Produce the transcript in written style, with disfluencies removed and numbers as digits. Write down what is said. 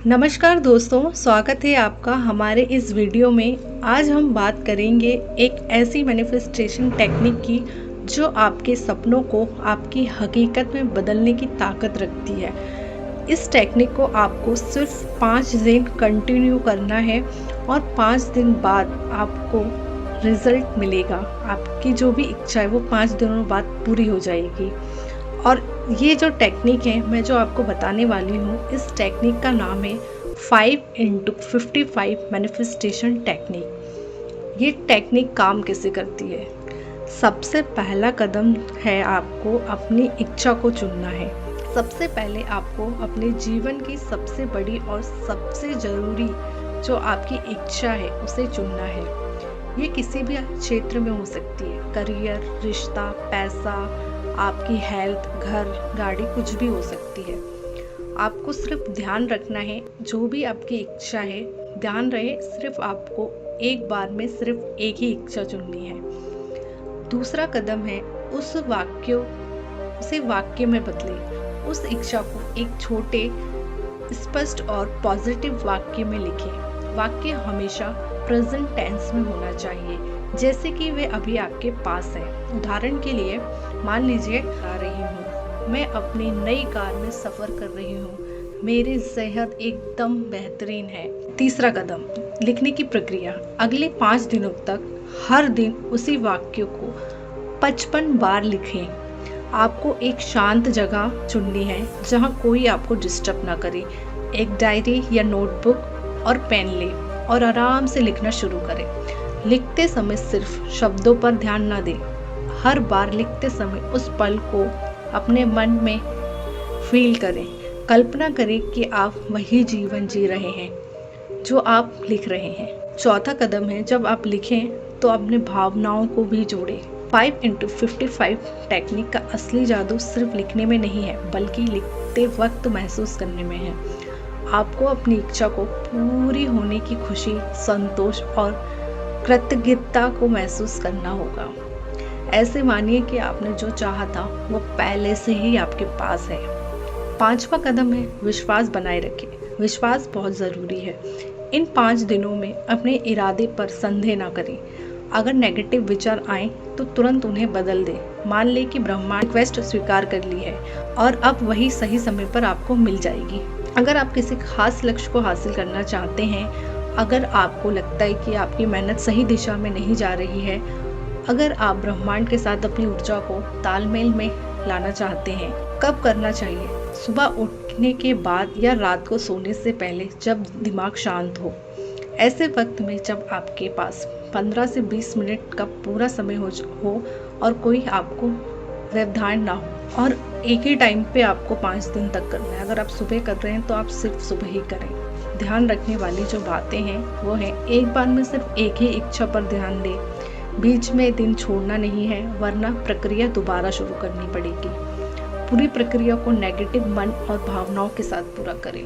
नमस्कार दोस्तों, स्वागत है आपका हमारे इस वीडियो में। आज हम बात करेंगे एक ऐसी मैनिफेस्टेशन टेक्निक की जो आपके सपनों को आपकी हकीकत में बदलने की ताकत रखती है। इस टेक्निक को आपको सिर्फ 5 दिन कंटिन्यू करना है और 5 दिन बाद आपको रिजल्ट मिलेगा। आपकी जो भी इच्छा है वो 5 दिनों बाद पूरी हो जाएगी। और ये जो टेक्निक है मैं जो आपको बताने वाली हूँ, इस टेक्निक का नाम है 5x55 मैनिफेस्टेशन टेक्निक। ये टेक्निक काम कैसे करती है? सबसे पहला कदम है आपको अपनी इच्छा को चुनना है। सबसे पहले आपको अपने जीवन की सबसे बड़ी और सबसे ज़रूरी जो आपकी इच्छा है उसे चुनना है। ये किसी भी क्षेत्र में हो सकती है, करियर, रिश्ता, पैसा, आपकी हेल्थ, घर, गाड़ी, कुछ भी हो सकती है। आपको सिर्फ ध्यान रखना है, जो भी आपकी इच्छा है ध्यान रहे, सिर्फ आपको एक बार में सिर्फ एक ही इच्छा चुननी है। दूसरा कदम है उसे वाक्य में बदलें। उस इच्छा को एक छोटे, स्पष्ट और पॉजिटिव वाक्य में लिखें। वाक्य हमेशा प्रेजेंट टेंस में होना चाहिए, जैसे कि वे अभी आपके पास है। उदाहरण के लिए मान लीजिए आ रही हूँ, मैं अपनी नई कार में सफ़र कर रही हूँ, मेरी सेहत एकदम बेहतरीन है। तीसरा कदम, लिखने की प्रक्रिया। अगले 5 दिनों तक हर दिन उसी वाक्य को 55 बार लिखें। आपको एक शांत जगह चुननी है जहाँ कोई आपको डिस्टर्ब ना करे। एक डायरी या नोटबुक और पेन लें और आराम से लिखना शुरू करें। लिखते समय सिर्फ शब्दों पर ध्यान ना दें। हर बार लिखते समय उस पल को अपने मन में फील करें। कल्पना करें कि आप वही जीवन जी रहे हैं जो आप लिख रहे हैं। चौथा कदम है, जब आप लिखें तो अपने भावनाओं को भी जोड़ें। 5x55 टेक्निक का असली जादू सिर्फ लिखने में नहीं है, बल्कि लिखते वक्त महसूस करने में है। आपको अपनी इच्छा को पूरी होने की खुशी, संतोष और कृतज्ञता को महसूस करना होगा। ऐसे मानिए कि आपने जो चाहा था वो पहले से ही आपके पास है। 5वां कदम है विश्वास बनाए रखें। विश्वास बहुत ज़रूरी है। इन 5 दिनों में अपने इरादे पर संदेह ना करें। अगर नेगेटिव विचार आए तो तुरंत उन्हें बदल दें। मान लें कि ब्रह्मांड रिक्वेस्ट स्वीकार कर ली है और अब वही सही समय पर आपको मिल जाएगी। अगर आप किसी खास लक्ष्य को हासिल करना चाहते हैं, अगर आपको लगता है कि आपकी मेहनत सही दिशा में नहीं जा रही है, अगर आप ब्रह्मांड के साथ अपनी ऊर्जा को तालमेल में लाना चाहते हैं, कब करना चाहिए? सुबह उठने के बाद या रात को सोने से पहले, जब दिमाग शांत हो। ऐसे वक्त में जब आपके पास 15 से 20 मिनट का पूरा समय हो और कोई आपको व्यवधान ना हो, और एक ही टाइम पे आपको 5 दिन तक करना है। अगर आप सुबह कर रहे हैं तो आप सिर्फ सुबह ही करें। ध्यान रखने वाली जो बातें हैं वो हैं, एक बार में सिर्फ एक ही इच्छा पर ध्यान दें। बीच में दिन छोड़ना नहीं है, वरना प्रक्रिया दोबारा शुरू करनी पड़ेगी। पूरी प्रक्रिया को नेगेटिव मन और भावनाओं के साथ पूरा करें।